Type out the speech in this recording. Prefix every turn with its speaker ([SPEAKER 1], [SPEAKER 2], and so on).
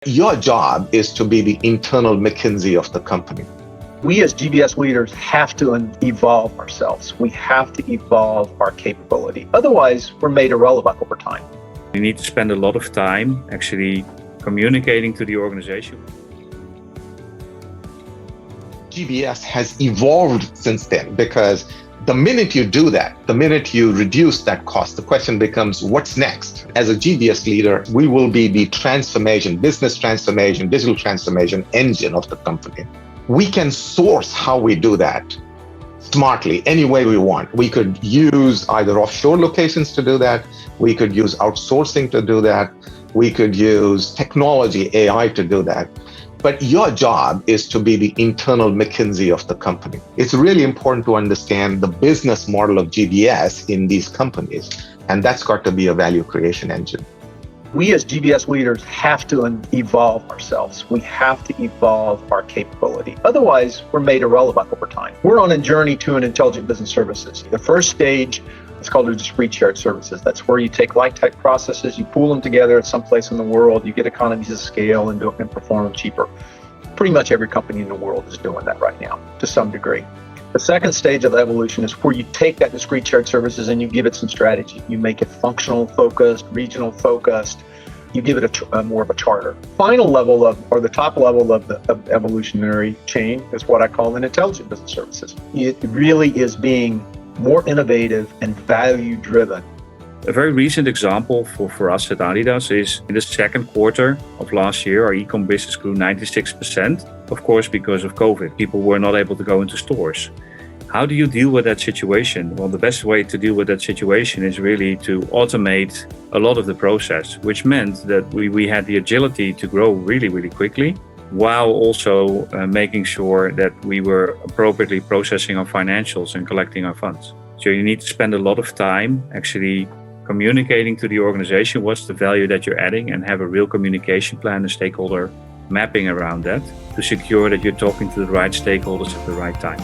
[SPEAKER 1] Your job is to be the internal McKinsey of the company.
[SPEAKER 2] We as GBS leaders have to evolve ourselves. We have to evolve our capability. Otherwise, we're made irrelevant over time.
[SPEAKER 3] You need to spend a lot of time actually communicating to the organization.
[SPEAKER 1] GBS has evolved since then because the minute you do that, the minute you reduce that cost, the question becomes, what's next? As a GBS leader, we will be the transformation, business transformation, digital transformation engine of the company. We can source how we do that smartly any way we want. We could use either offshore locations to do that. We could use outsourcing to do that. We could use technology, AI to do that. But your job is to be the internal McKinsey of the company. It's really important to understand the business model of GBS in these companies, and that's got to be a value creation engine.
[SPEAKER 2] We as GBS leaders have to evolve ourselves. We have to evolve our capability. Otherwise, we're made irrelevant over time. We're on a journey to an intelligent business services. The first stage is called a discrete shared services. That's where you take like-type processes, you pool them together at some place in the world, you get economies of scale and perform them cheaper. Pretty much every company in the world is doing that right now to some degree. The second stage of the evolution is where you take that discrete shared services and you give it some strategy. You make it functional focused, regional focused. You give it a more of a charter. Final level or the top level of the evolutionary chain is what I call an intelligent business services. It really is being more innovative and value driven.
[SPEAKER 3] A very recent example for us at HighRadius is in the second quarter of last year, our e-com business grew 96%, of course, because of COVID. People were not able to go into stores. How do you deal with that situation? Well, the best way to deal with that situation is really to automate a lot of the process, which meant that we had the agility to grow really, really quickly, while also making sure that we were appropriately processing our financials and collecting our funds. So you need to spend a lot of time actually communicating to the organization what's the value that you're adding and have a real communication plan and stakeholder mapping around that to secure that you're talking to the right stakeholders at the right time.